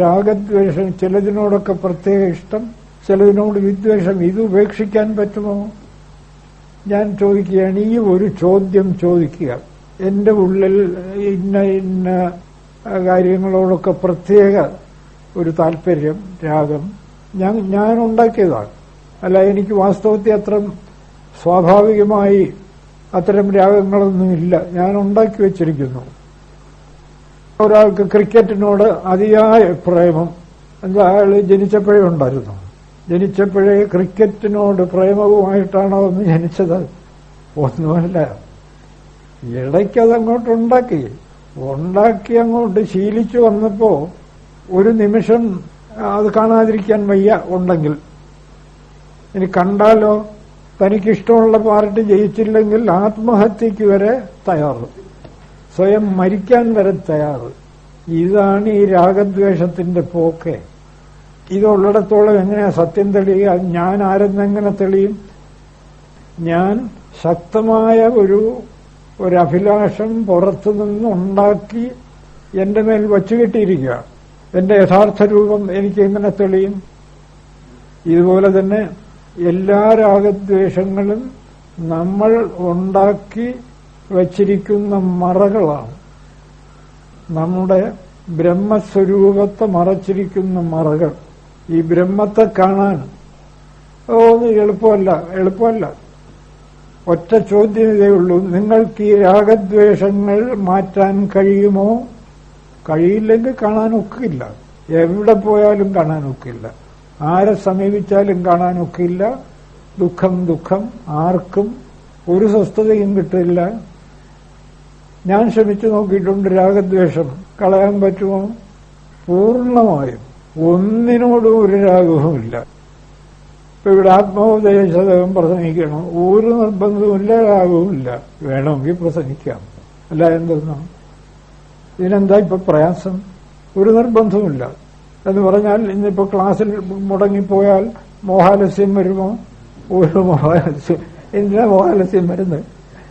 രാഗദ്വേഷം, ചിലതിനോടൊക്കെ പ്രത്യേക ഇഷ്ടം, ചിലതിനോട് വിദ്വേഷം. ഇത് ഉപേക്ഷിക്കാൻ പറ്റുമോ? ഞാൻ ചോദിക്കുകയാണ്, ഈ ഒരു ചോദ്യം ചോദിക്കുക. എന്റെ ഉള്ളിൽ ഇന്ന ഇന്ന കാര്യങ്ങളോടൊക്കെ പ്രത്യേക ഒരു താല്പര്യം, രാഗം ഞാൻ ഉണ്ടാക്കിയതാണ്. അല്ല, എനിക്ക് വാസ്തവത്തിൽ അത്ര സ്വാഭാവികമായി അത്തരം രാഗങ്ങളൊന്നുമില്ല, ഞാൻ ഉണ്ടാക്കി വച്ചിരിക്കുന്നു. ഒരാൾക്ക് ക്രിക്കറ്റിനോട് അതിയായ പ്രേമം, എന്താ, അയാൾ ജനിച്ചപ്പോഴേ ഉണ്ടായിരുന്നു. ജനിച്ചപ്പോഴേ ക്രിക്കറ്റിനോട് പ്രേമവുമായിട്ടാണോ ഒന്ന് ജനിച്ചത്? ഒന്നുമല്ല, ഇടയ്ക്കതങ്ങോട്ട് ഉണ്ടാക്കി അങ്ങോട്ട് ശീലിച്ചു വന്നപ്പോ ഒരു നിമിഷം അത് കാണാതിരിക്കാൻ വയ്യ ഉണ്ടെങ്കിൽ. ഇനി കണ്ടാലോ, തനിക്കിഷ്ടമുള്ള പാർട്ടി ജയിച്ചില്ലെങ്കിൽ ആത്മഹത്യക്ക് വരെ തയ്യാറ്, സ്വയം മരിക്കാൻ വരെ തയ്യാറ്. ഇതാണ് ഈ രാഗദ്വേഷത്തിന്റെ പോക്ക്. ഇതുള്ളിടത്തോളം എങ്ങനെയാ സത്യം തെളിയുക? ഞാൻ ആരെന്നെങ്ങനെ തെളിയും? ഞാൻ ശക്തമായ ഒരു അഭിലാഷം പുറത്തുനിന്ന് ഉണ്ടാക്കി എന്റെ മേൽ വച്ചുകെട്ടിയിരിക്കുക. എന്റെ യഥാർത്ഥ രൂപം എനിക്ക് എങ്ങനെ തെളിയും? ഇതുപോലെ തന്നെ എല്ലാ രാഗദ്വേഷങ്ങളും നമ്മൾ ഉണ്ടാക്കി വച്ചിരിക്കുന്ന മറകളാണ്. നമ്മുടെ ബ്രഹ്മസ്വരൂപത്തെ മറച്ചിരിക്കുന്ന മറകൾ. ഈ ബ്രഹ്മത്തെ കാണാൻ എളുപ്പമല്ല. ഒറ്റ ചോദ്യം ഇതേ ഉള്ളൂ, നിങ്ങൾക്ക് ഈ രാഗദ്വേഷങ്ങൾ മാറ്റാൻ കഴിയുമോ? കഴിയില്ലെങ്കിൽ കാണാനൊക്കില്ല. എവിടെ പോയാലും കാണാനൊക്കില്ല, ആരെ സമീപിച്ചാലും കാണാനൊക്കില്ല. ദുഃഖം, ആർക്കും ഒരു സ്വസ്ഥതയും കിട്ടില്ല. ഞാൻ ശ്രമിച്ചു നോക്കിയിട്ടുണ്ട്, രാഗദ്വേഷം കളയാൻ പറ്റുമോ? പൂർണ്ണമായും ഒന്നിനോടും ഒരു രാഗവുമില്ല. ഇപ്പൊ ഇവിടെ ആത്മോപദേശം പ്രസംഗിക്കണം, ഒരു നിർബന്ധവുമില്ല, രാഗവുമില്ല. വേണമെങ്കിൽ പ്രസംഗിക്കാം, അല്ല എന്തെന്നോ. ഇതിനെന്താ ഇപ്പൊ പ്രയാസം? ഒരു നിർബന്ധവുമില്ല എന്ന് പറഞ്ഞാൽ ഇന്നിപ്പോ ക്ലാസ്സിൽ മുടങ്ങിപ്പോയാൽ മോഹാലസ്യം വരുമോ? ഒരു മോഹാലസ്യം. എന്തിനാ മോഹാലസ്യം വരുന്നത്?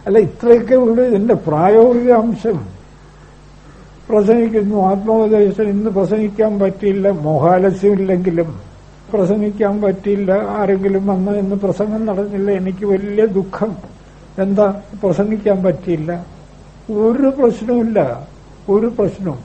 അല്ല, ഇത്രയൊക്കെ ഉള്ളൂ ഇതിന്റെ പ്രായോഗിക അംശം. പ്രസംഗിക്കുന്നു, ആത്മോപദേശം ഇന്ന് പ്രസംഗിക്കാൻ പറ്റിയില്ല, മോഹാലസ്യം ഇല്ലെങ്കിലും പ്രസംഗിക്കാൻ പറ്റിയില്ല. ആരെങ്കിലും വന്ന് ഇന്ന് പ്രസംഗം നടന്നില്ല, എനിക്ക് വലിയ ദുഃഖം. എന്താ, പ്രസംഗിക്കാൻ പറ്റിയില്ല? ഒരു പ്രശ്നവുമില്ല, ഒരു പ്രശ്നവും.